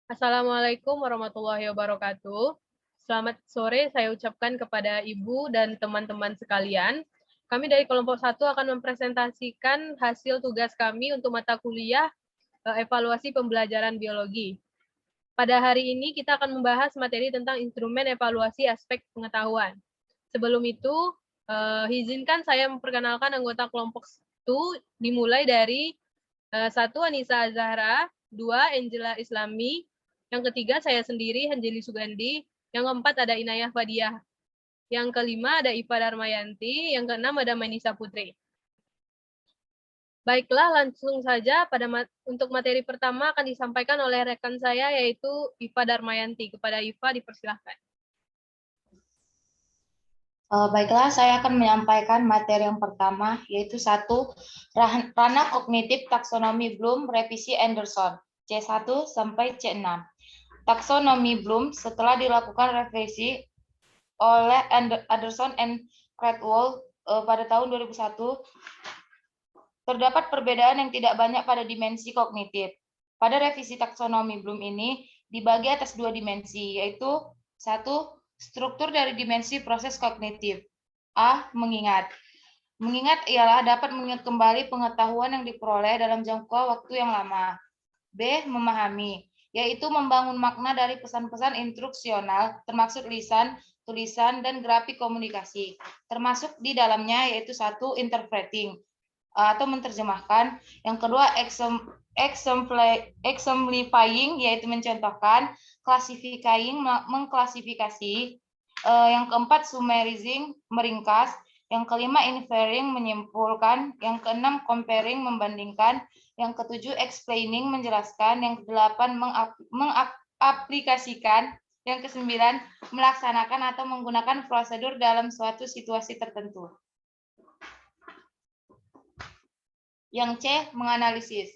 Assalamualaikum warahmatullahi wabarakatuh. Selamat sore saya ucapkan kepada Ibu dan teman-teman sekalian. Kami dari kelompok 1 akan mempresentasikan hasil tugas kami untuk mata kuliah evaluasi pembelajaran biologi. Pada hari ini kita akan membahas materi tentang instrumen evaluasi aspek pengetahuan. Sebelum itu, izinkan saya memperkenalkan anggota kelompok 1 dimulai dari 1 Anissa Azahra, 2 Angela Islami, yang ketiga saya sendiri Hanjeli Sugandi, yang keempat ada Inayah Fadiah, yang kelima ada Iva Darmayanti, yang keenam ada Mainisa Putri. Baiklah, langsung saja untuk materi pertama akan disampaikan oleh rekan saya yaitu Iva Darmayanti. Kepada Iva dipersilahkan. Baiklah, saya akan menyampaikan materi yang pertama, yaitu 1. Ranah kognitif taksonomi Bloom, revisi Anderson, C1 sampai C6. Taksonomi Bloom setelah dilakukan revisi oleh Anderson and Cradwell pada tahun 2001, terdapat perbedaan yang tidak banyak pada dimensi kognitif. Pada revisi taksonomi Bloom ini dibagi atas 2 dimensi, yaitu 1. Struktur dari dimensi proses kognitif. A. Mengingat. Mengingat ialah dapat mengingat kembali pengetahuan yang diperoleh dalam jangka waktu yang lama. B. Memahami, yaitu membangun makna dari pesan-pesan instruksional, termasuk lisan, tulisan, dan grafik komunikasi. Termasuk di dalamnya yaitu 1. Interpreting, atau menerjemahkan. Yang kedua, exemplifying, yaitu mencontohkan. Classifying, mengklasifikasi. Yang keempat, summarizing, meringkas. Yang kelima, inferring, menyimpulkan. Yang keenam, comparing, membandingkan. Yang ketujuh, explaining, menjelaskan. Yang kedelapan, mengaplikasikan. Yang kesembilan, melaksanakan atau menggunakan prosedur dalam suatu situasi tertentu. Yang C, menganalisis.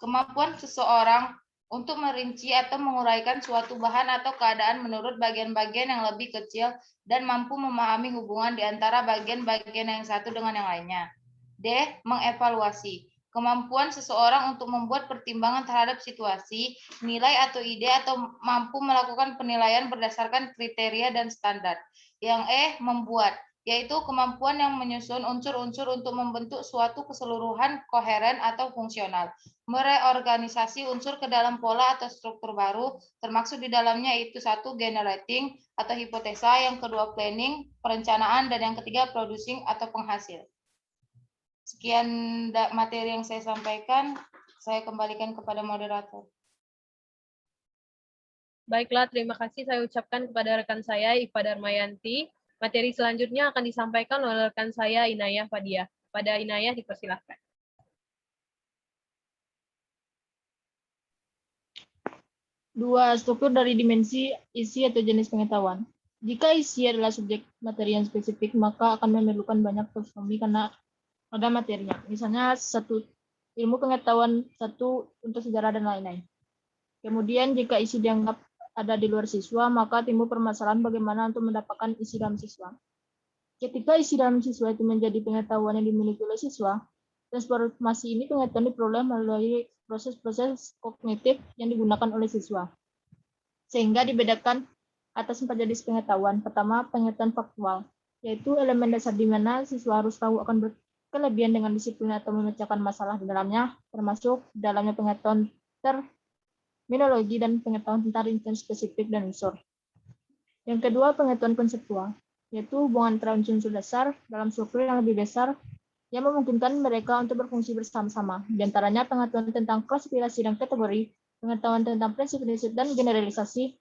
Kemampuan seseorang untuk merinci atau menguraikan suatu bahan atau keadaan menurut bagian-bagian yang lebih kecil dan mampu memahami hubungan di antara bagian-bagian yang satu dengan yang lainnya. D, mengevaluasi. Kemampuan seseorang untuk membuat pertimbangan terhadap situasi, nilai atau ide atau mampu melakukan penilaian berdasarkan kriteria dan standar. Yang E, membuat, yaitu kemampuan yang menyusun unsur-unsur untuk membentuk suatu keseluruhan koheren atau fungsional, mereorganisasi unsur ke dalam pola atau struktur baru, termasuk di dalamnya itu 1. Generating atau hipotesa, yang kedua planning, perencanaan, dan yang ketiga producing atau penghasil. Sekian materi yang saya sampaikan, saya kembalikan kepada moderator. Baiklah, terima kasih saya ucapkan kepada rekan saya Iva Darmayanti. Materi selanjutnya akan disampaikan oleh rekan saya Inayah Fadiah. Pada Inayah dipersilahkan. Dua, struktur dari dimensi isi atau jenis pengetahuan. Jika isi adalah subjek materi yang spesifik, maka akan memerlukan banyak taksonomi karena ada materinya. Misalnya 1. Ilmu pengetahuan, 1. Untuk sejarah dan lain-lain. Kemudian jika isi dianggap ada di luar siswa, maka timbul permasalahan bagaimana untuk mendapatkan isi dalam siswa. Ketika isi dalam siswa itu menjadi pengetahuan yang dimiliki oleh siswa, transformasi ini pengetahuan diperoleh melalui proses-proses kognitif yang digunakan oleh siswa. Sehingga dibedakan atas 4 jenis pengetahuan. Pertama, pengetahuan faktual, yaitu elemen dasar di mana siswa harus tahu akan berkelebihan dengan disiplin atau memecahkan masalah di dalamnya, termasuk dalamnya pengetahuan terminologi dan pengetahuan tentang rincian spesifik dan unsur. Yang kedua, pengetahuan konseptual, yaitu hubungan antara unsur dasar dalam struktur yang lebih besar yang memungkinkan mereka untuk berfungsi bersama-sama. Di antaranya pengetahuan tentang klasifikasi dan kategori, pengetahuan tentang prinsip-prinsip dan generalisasi,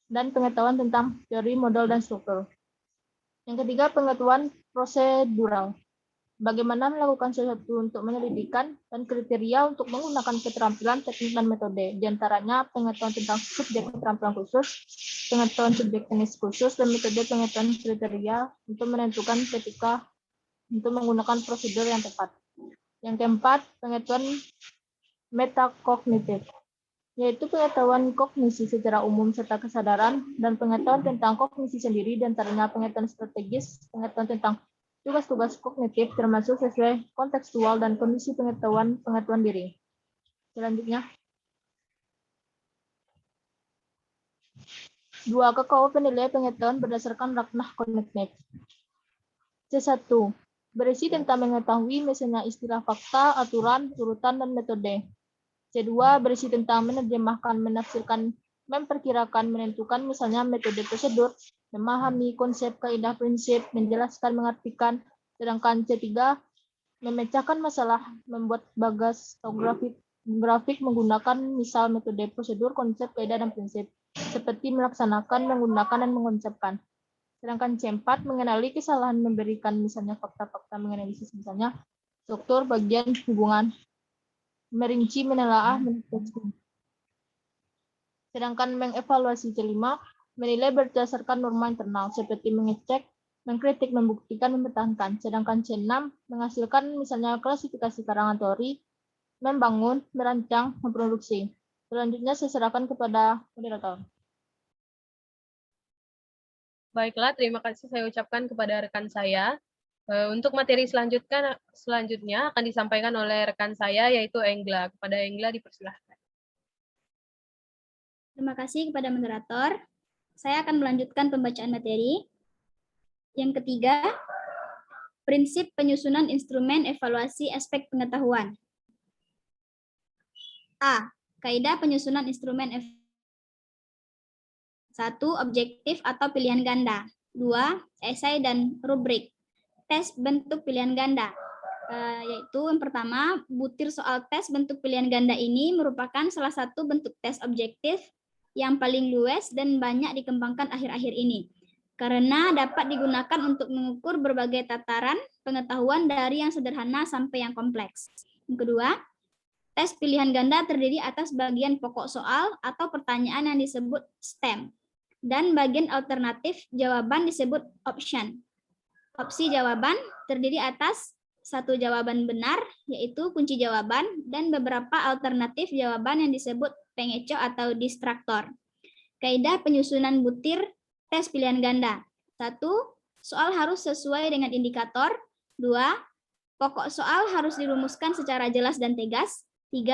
dan pengetahuan tentang teori, model, dan struktur. Yang ketiga, pengetahuan prosedural. Bagaimana melakukan sesuatu untuk menyelidikkan dan kriteria untuk menggunakan keterampilan, teknik, dan metode. Di antaranya pengetahuan tentang subjek keterampilan khusus, pengetahuan subjek teknis khusus, dan metode pengetahuan kriteria untuk menentukan ketika untuk menggunakan prosedur yang tepat. Yang keempat, pengetahuan metakognitif, yaitu pengetahuan kognisi secara umum serta kesadaran, dan pengetahuan tentang kognisi sendiri, di antaranya pengetahuan strategis, pengetahuan tentang tugas-tugas kognitif termasuk sesuai kontekstual dan kondisi pengetahuan diri. Selanjutnya, 2. KKO penilaian pengetahuan berdasarkan Raknah Connect. C1. Berisi tentang mengetahui misalnya istilah fakta, aturan, urutan, dan metode. C2. Berisi tentang menerjemahkan, menafsirkan, memperkirakan, menentukan misalnya metode prosedur, memahami konsep, kaidah, prinsip, menjelaskan, mengartikan. Sedangkan C3. Memecahkan masalah, membuat bagas atau grafik menggunakan misal metode prosedur, konsep, kaidah, dan prinsip, seperti melaksanakan, menggunakan, dan mengonsepkan. Sedangkan C4 mengenali kesalahan, memberikan misalnya fakta-fakta menganalisis misalnya struktur, bagian, hubungan, merinci, menelaah, mendeteksi. Sedangkan mengevaluasi C5 menilai berdasarkan norma internal seperti mengecek, mengkritik, membuktikan, mempertahankan. Sedangkan C6 menghasilkan misalnya klasifikasi karangan teori, membangun, merancang, memproduksi. Selanjutnya saya serahkan kepada moderator. Baiklah, terima kasih saya ucapkan kepada rekan saya. Untuk materi selanjutnya akan disampaikan oleh rekan saya, yaitu Engla. Kepada Engla dipersilahkan. Terima kasih kepada moderator. Saya akan melanjutkan pembacaan materi. Yang ketiga, prinsip penyusunan instrumen evaluasi aspek pengetahuan. A. Kaidah penyusunan instrumen evaluasi. 1. Objektif atau pilihan ganda. 2. Esai dan rubrik. Tes bentuk pilihan ganda. Yaitu yang pertama, butir soal tes bentuk pilihan ganda ini merupakan salah satu bentuk tes objektif yang paling luas dan banyak dikembangkan akhir-akhir ini. Karena dapat digunakan untuk mengukur berbagai tataran pengetahuan dari yang sederhana sampai yang kompleks. Yang kedua, tes pilihan ganda terdiri atas bagian pokok soal atau pertanyaan yang disebut STEM. Dan bagian alternatif jawaban disebut option. Opsi jawaban terdiri atas satu jawaban benar, yaitu kunci jawaban, dan beberapa alternatif jawaban yang disebut pengecoh atau distraktor. Kaidah penyusunan butir tes pilihan ganda. 1. Soal harus sesuai dengan indikator. 2. Pokok soal harus dirumuskan secara jelas dan tegas. 3.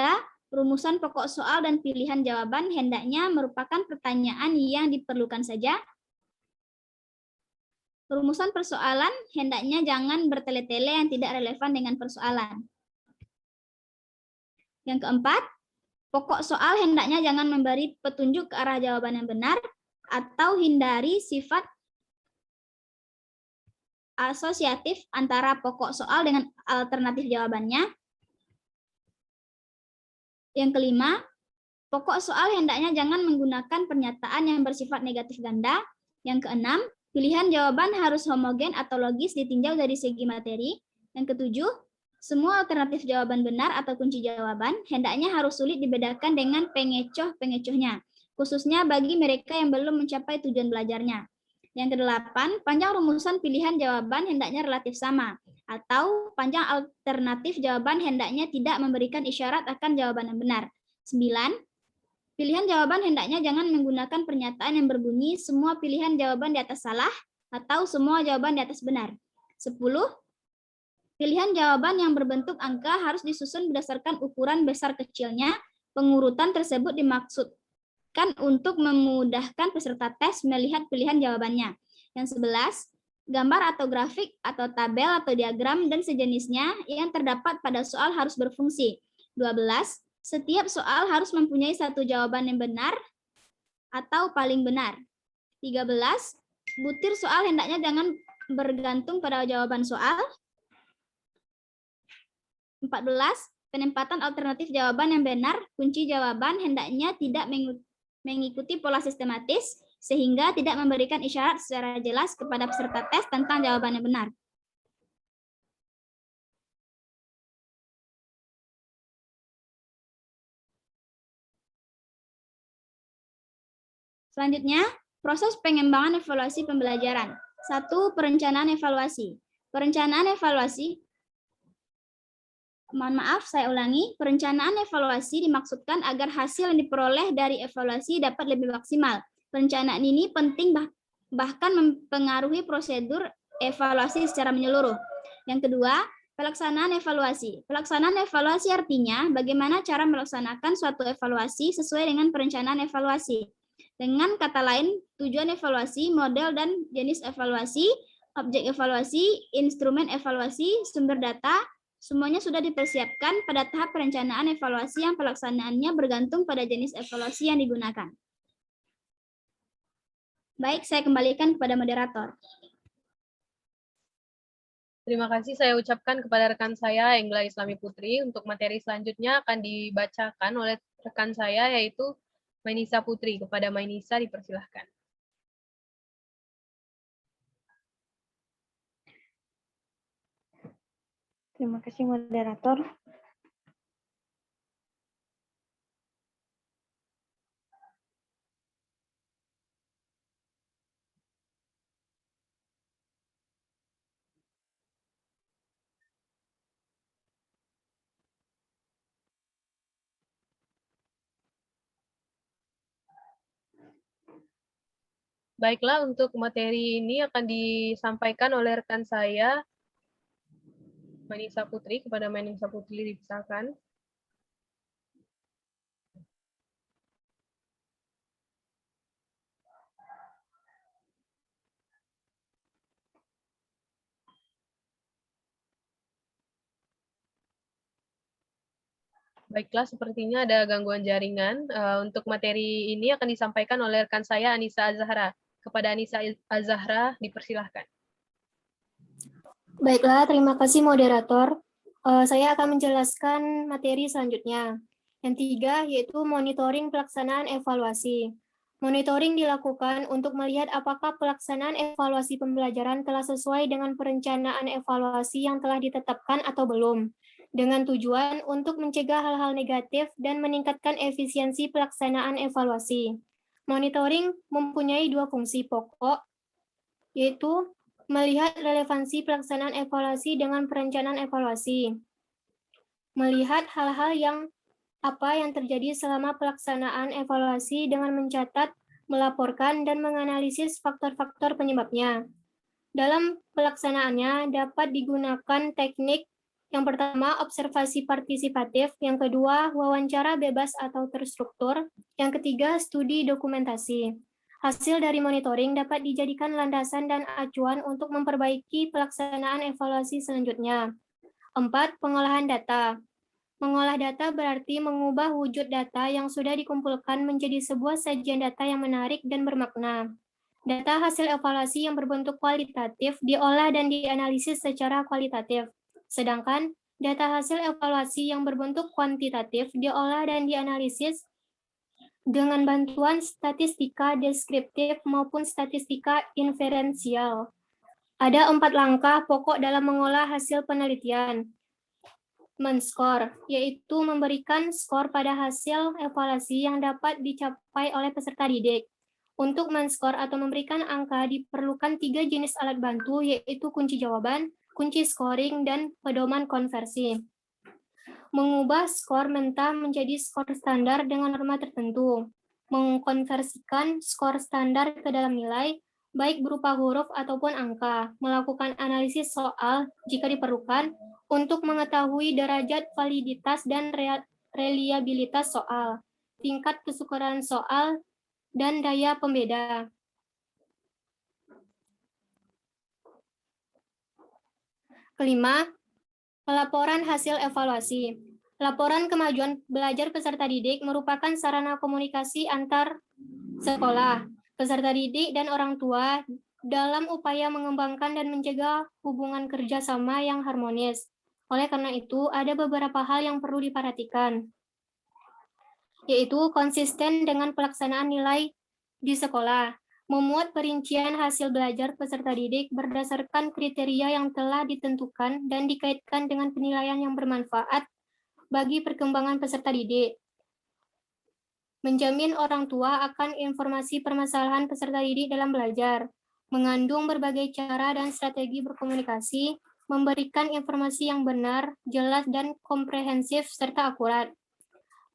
Rumusan pokok soal dan pilihan jawaban hendaknya merupakan pertanyaan yang diperlukan saja. Rumusan persoalan hendaknya jangan bertele-tele yang tidak relevan dengan persoalan. Yang keempat, pokok soal hendaknya jangan memberi petunjuk ke arah jawaban yang benar atau hindari sifat asosiatif antara pokok soal dengan alternatif jawabannya. Yang kelima, pokok soal hendaknya jangan menggunakan pernyataan yang bersifat negatif ganda. Yang keenam, pilihan jawaban harus homogen atau logis ditinjau dari segi materi. Yang ketujuh, semua alternatif jawaban benar atau kunci jawaban hendaknya harus sulit dibedakan dengan pengecoh-pengecohnya, khususnya bagi mereka yang belum mencapai tujuan belajarnya. Yang kedelapan, panjang rumusan pilihan jawaban hendaknya relatif sama, atau panjang alternatif jawaban hendaknya tidak memberikan isyarat akan jawaban yang benar. 9. Pilihan jawaban hendaknya jangan menggunakan pernyataan yang berbunyi semua pilihan jawaban di atas salah atau semua jawaban di atas benar. 10. Pilihan jawaban yang berbentuk angka harus disusun berdasarkan ukuran besar kecilnya. Pengurutan tersebut dimaksudkan untuk memudahkan peserta tes melihat pilihan jawabannya. Yang 11, gambar atau grafik atau tabel atau diagram dan sejenisnya yang terdapat pada soal harus berfungsi. 12, setiap soal harus mempunyai satu jawaban yang benar atau paling benar. 13, butir soal hendaknya jangan bergantung pada jawaban soal. 14, penempatan alternatif jawaban yang benar, kunci jawaban hendaknya tidak mengikuti pola sistematis, sehingga tidak memberikan isyarat secara jelas kepada peserta tes tentang jawaban yang benar. Selanjutnya, proses pengembangan evaluasi pembelajaran. 1. Perencanaan evaluasi. Perencanaan evaluasi Mohon maaf, saya ulangi. Perencanaan evaluasi dimaksudkan agar hasil yang diperoleh dari evaluasi dapat lebih maksimal. Perencanaan ini penting bahkan mempengaruhi prosedur evaluasi secara menyeluruh. Yang kedua, pelaksanaan evaluasi. Pelaksanaan evaluasi artinya bagaimana cara melaksanakan suatu evaluasi sesuai dengan perencanaan evaluasi. Dengan kata lain, tujuan evaluasi, model dan jenis evaluasi, objek evaluasi, instrumen evaluasi, sumber data, semuanya sudah dipersiapkan pada tahap perencanaan evaluasi yang pelaksanaannya bergantung pada jenis evaluasi yang digunakan. Baik, saya kembalikan kepada moderator. Terima kasih saya ucapkan kepada rekan saya, Enggla Islami Putri. Untuk materi selanjutnya akan dibacakan oleh rekan saya, yaitu Mainisa Putri. Kepada Mainisa dipersilahkan. Terima kasih moderator. Baiklah, untuk materi ini akan disampaikan oleh rekan saya, Mainisa Putri. Kepada Mainisa Putri dipersilakan. Baiklah, sepertinya ada gangguan jaringan. Untuk materi ini akan disampaikan oleh rekan saya, Anissa Azahra. Kepada Anissa Azahra, dipersilahkan. Baiklah, terima kasih moderator. Saya akan menjelaskan materi selanjutnya. Yang 3 yaitu monitoring pelaksanaan evaluasi. Monitoring dilakukan untuk melihat apakah pelaksanaan evaluasi pembelajaran telah sesuai dengan perencanaan evaluasi yang telah ditetapkan atau belum, dengan tujuan untuk mencegah hal-hal negatif dan meningkatkan efisiensi pelaksanaan evaluasi. Monitoring mempunyai 2 fungsi pokok, yaitu melihat relevansi pelaksanaan evaluasi dengan perencanaan evaluasi. Melihat hal-hal yang terjadi selama pelaksanaan evaluasi dengan mencatat, melaporkan, dan menganalisis faktor-faktor penyebabnya. Dalam pelaksanaannya dapat digunakan teknik yang pertama, observasi partisipatif, yang kedua, wawancara bebas atau terstruktur, yang ketiga, studi dokumentasi. Hasil dari monitoring dapat dijadikan landasan dan acuan untuk memperbaiki pelaksanaan evaluasi selanjutnya. 4. Pengolahan data. Mengolah data berarti mengubah wujud data yang sudah dikumpulkan menjadi sebuah sajian data yang menarik dan bermakna. Data hasil evaluasi yang berbentuk kualitatif diolah dan dianalisis secara kualitatif, sedangkan data hasil evaluasi yang berbentuk kuantitatif diolah dan dianalisis dengan bantuan statistika deskriptif maupun statistika inferensial. Ada 4 langkah pokok dalam mengolah hasil penelitian. Men-skor, yaitu memberikan skor pada hasil evaluasi yang dapat dicapai oleh peserta didik. Untuk men-skor atau memberikan angka diperlukan 3 jenis alat bantu, yaitu kunci jawaban, kunci scoring, dan pedoman konversi. Mengubah skor mentah menjadi skor standar dengan norma tertentu. Mengkonversikan skor standar ke dalam nilai, baik berupa huruf ataupun angka. Melakukan analisis soal jika diperlukan, untuk mengetahui derajat validitas dan reliabilitas soal, tingkat kesukaran soal, dan daya pembeda. Kelima, pelaporan hasil evaluasi. Laporan kemajuan belajar peserta didik merupakan sarana komunikasi antar sekolah, peserta didik, dan orang tua dalam upaya mengembangkan dan menjaga hubungan kerjasama yang harmonis. Oleh karena itu, ada beberapa hal yang perlu diperhatikan, yaitu konsisten dengan pelaksanaan nilai di sekolah, memuat perincian hasil belajar peserta didik berdasarkan kriteria yang telah ditentukan dan dikaitkan dengan penilaian yang bermanfaat bagi perkembangan peserta didik. Menjamin orang tua akan informasi permasalahan peserta didik dalam belajar, mengandung berbagai cara dan strategi berkomunikasi, memberikan informasi yang benar, jelas, dan komprehensif, serta akurat.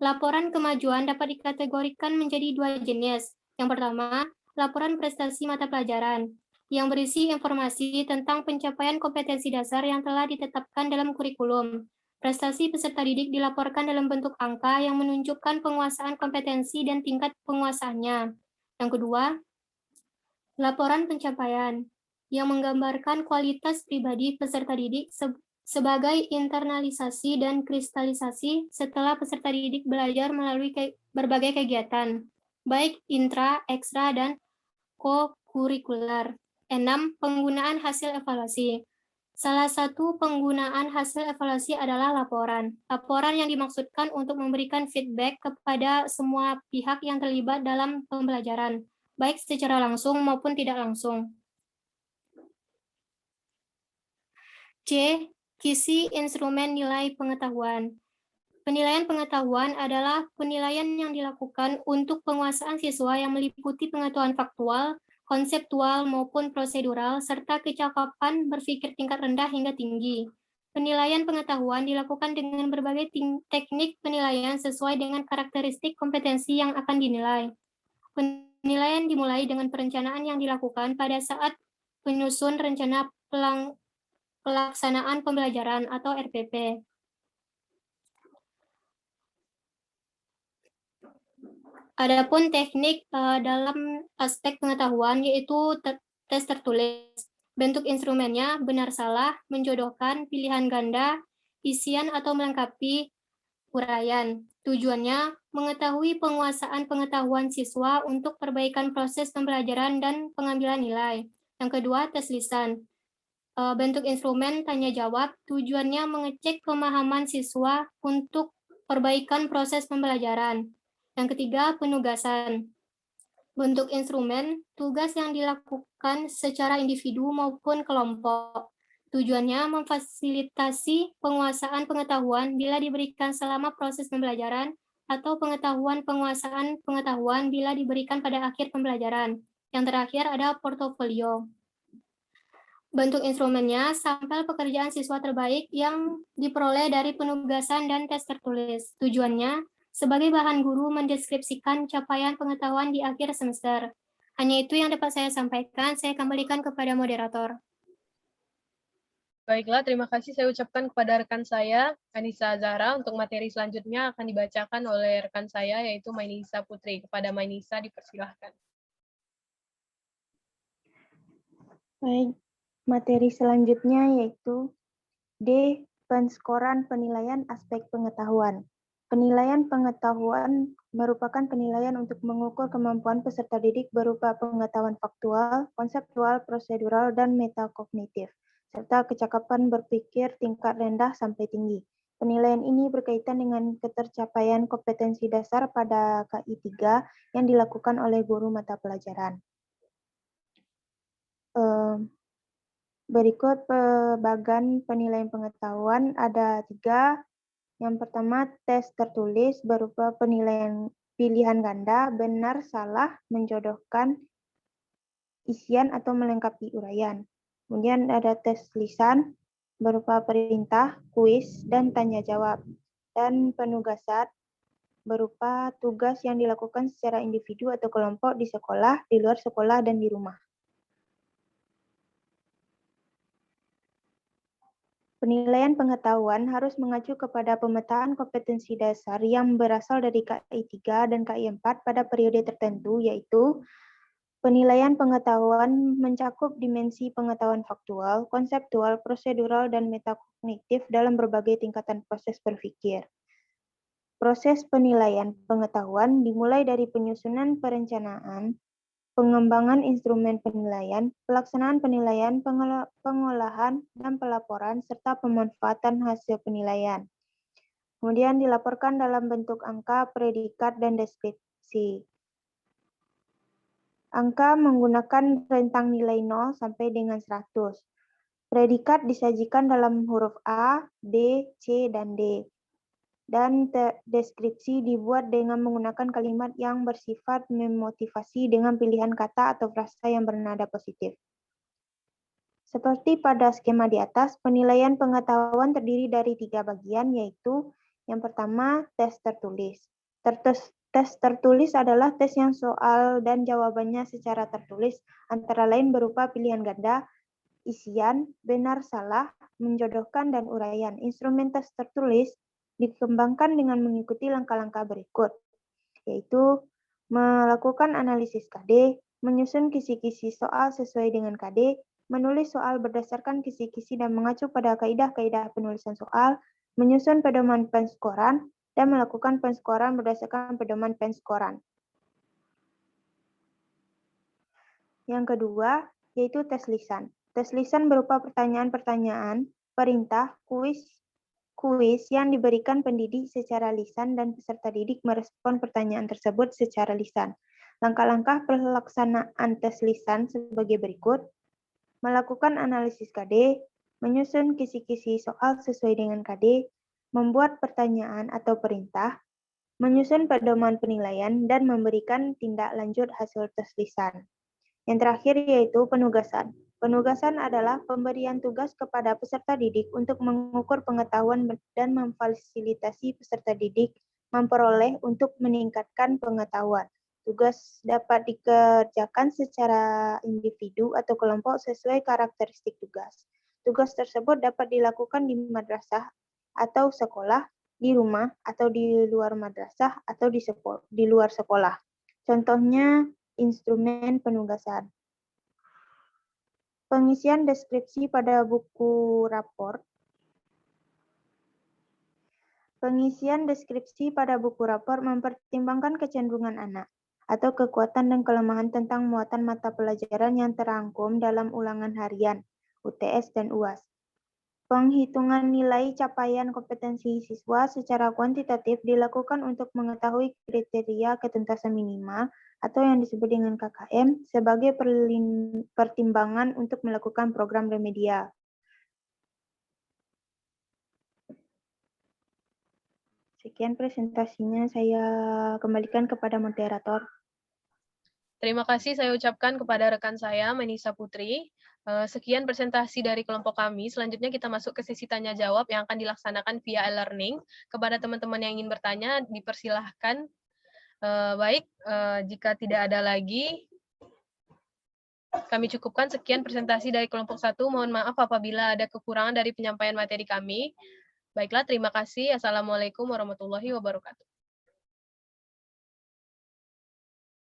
Laporan kemajuan dapat dikategorikan menjadi 2 jenis. Yang pertama, laporan prestasi mata pelajaran, yang berisi informasi tentang pencapaian kompetensi dasar yang telah ditetapkan dalam kurikulum. Prestasi peserta didik dilaporkan dalam bentuk angka yang menunjukkan penguasaan kompetensi dan tingkat penguasaannya. Yang kedua, laporan pencapaian yang menggambarkan kualitas pribadi peserta didik sebagai internalisasi dan kristalisasi setelah peserta didik belajar melalui berbagai kegiatan, baik intra, ekstra, dan co-kurikuler. 6. Penggunaan hasil evaluasi. Salah satu penggunaan hasil evaluasi adalah laporan. Laporan yang dimaksudkan untuk memberikan feedback kepada semua pihak yang terlibat dalam pembelajaran, baik secara langsung maupun tidak langsung. C. Kisi instrumen nilai pengetahuan. Penilaian pengetahuan adalah penilaian yang dilakukan untuk penguasaan siswa yang meliputi pengetahuan faktual, konseptual, maupun prosedural, serta kecakapan berpikir tingkat rendah hingga tinggi. Penilaian pengetahuan dilakukan dengan berbagai teknik penilaian sesuai dengan karakteristik kompetensi yang akan dinilai. Penilaian dimulai dengan perencanaan yang dilakukan pada saat penyusun rencana pelaksanaan pembelajaran atau RPP. Adapun teknik dalam aspek pengetahuan yaitu tes tertulis. Bentuk instrumennya benar salah, menjodohkan, pilihan ganda, isian atau melengkapi uraian. Tujuannya mengetahui penguasaan pengetahuan siswa untuk perbaikan proses pembelajaran dan pengambilan nilai. Yang kedua, tes lisan. Bentuk instrumen tanya jawab, tujuannya mengecek pemahaman siswa untuk perbaikan proses pembelajaran. Yang ketiga, penugasan. Bentuk instrumen, tugas yang dilakukan secara individu maupun kelompok. Tujuannya memfasilitasi penguasaan pengetahuan bila diberikan selama proses pembelajaran atau penguasaan pengetahuan bila diberikan pada akhir pembelajaran. Yang terakhir ada portofolio. Bentuk instrumennya sampel pekerjaan siswa terbaik yang diperoleh dari penugasan dan tes tertulis. Tujuannya sebagai bahan guru mendeskripsikan capaian pengetahuan di akhir semester. Hanya itu yang dapat saya sampaikan. Saya kembalikan kepada moderator. Baiklah, terima kasih saya ucapkan kepada rekan saya, Anissa Zahra. Untuk materi selanjutnya akan dibacakan oleh rekan saya, yaitu Mainisa Putri. Kepada Mainisa, dipersilahkan. Baik, materi selanjutnya yaitu D. Penskoran penilaian aspek pengetahuan. Penilaian pengetahuan merupakan penilaian untuk mengukur kemampuan peserta didik berupa pengetahuan faktual, konseptual, prosedural, dan metakognitif, serta kecakapan berpikir tingkat rendah sampai tinggi. Penilaian ini berkaitan dengan ketercapaian kompetensi dasar pada KI 3 yang dilakukan oleh guru mata pelajaran. Berikut bagan penilaian pengetahuan ada 3. Yang pertama, tes tertulis berupa penilaian pilihan ganda, benar, salah, menjodohkan, isian atau melengkapi uraian. Kemudian ada tes lisan berupa perintah, kuis, dan tanya jawab. Dan penugasan berupa tugas yang dilakukan secara individu atau kelompok di sekolah, di luar sekolah, dan di rumah. Penilaian pengetahuan harus mengacu kepada pemetaan kompetensi dasar yang berasal dari KI 3 dan KI 4 pada periode tertentu, yaitu penilaian pengetahuan mencakup dimensi pengetahuan faktual, konseptual, prosedural, dan metakognitif dalam berbagai tingkatan proses berpikir. Proses penilaian pengetahuan dimulai dari penyusunan perencanaan, pengembangan instrumen penilaian, pelaksanaan penilaian, pengolahan, dan pelaporan, serta pemanfaatan hasil penilaian. Kemudian dilaporkan dalam bentuk angka, predikat, dan deskripsi. Angka menggunakan rentang nilai 0 sampai dengan 100. Predikat disajikan dalam huruf A, B, C, dan D. Dan deskripsi dibuat dengan menggunakan kalimat yang bersifat memotivasi dengan pilihan kata atau frasa yang bernada positif. Seperti pada skema di atas, penilaian pengetahuan terdiri dari 3 bagian, yaitu yang pertama, tes tertulis. Tes tertulis adalah tes yang soal dan jawabannya secara tertulis, antara lain berupa pilihan ganda, isian, benar salah, menjodohkan, dan uraian. Instrumen tes tertulis dikembangkan dengan mengikuti langkah-langkah berikut, yaitu melakukan analisis KD, menyusun kisi-kisi soal sesuai dengan KD, menulis soal berdasarkan kisi-kisi dan mengacu pada kaidah-kaidah penulisan soal, menyusun pedoman penskoran, dan melakukan penskoran berdasarkan pedoman penskoran. Yang kedua, yaitu tes lisan. Tes lisan berupa pertanyaan-pertanyaan, perintah, kuis yang diberikan pendidik secara lisan dan peserta didik merespon pertanyaan tersebut secara lisan. Langkah-langkah pelaksanaan tes lisan sebagai berikut: melakukan analisis KD, menyusun kisi-kisi soal sesuai dengan KD, membuat pertanyaan atau perintah, menyusun pedoman penilaian, dan memberikan tindak lanjut hasil tes lisan. Yang terakhir yaitu penugasan. Penugasan adalah pemberian tugas kepada peserta didik untuk mengukur pengetahuan dan memfasilitasi peserta didik memperoleh untuk meningkatkan pengetahuan. Tugas dapat dikerjakan secara individu atau kelompok sesuai karakteristik tugas. Tugas tersebut dapat dilakukan di madrasah atau sekolah, di rumah atau di luar madrasah atau di luar sekolah. Contohnya, instrumen penugasan. Pengisian deskripsi pada buku rapor. Pengisian deskripsi pada buku rapor mempertimbangkan kecenderungan anak atau kekuatan dan kelemahan tentang muatan mata pelajaran yang terangkum dalam ulangan harian, UTS dan UAS. Penghitungan nilai capaian kompetensi siswa secara kuantitatif dilakukan untuk mengetahui kriteria ketuntasan minimal atau yang disebut dengan KKM sebagai pertimbangan untuk melakukan program remedial. Sekian presentasinya, saya kembalikan kepada moderator. Terima kasih saya ucapkan kepada rekan saya, Menisa Putri. Sekian presentasi dari kelompok kami. Selanjutnya kita masuk ke sesi tanya-jawab yang akan dilaksanakan via e-learning. Kepada teman-teman yang ingin bertanya, dipersilahkan. Baik, jika tidak ada lagi, kami cukupkan sekian presentasi dari kelompok 1. Mohon maaf apabila ada kekurangan dari penyampaian materi kami. Baiklah, terima kasih. Assalamualaikum warahmatullahi wabarakatuh.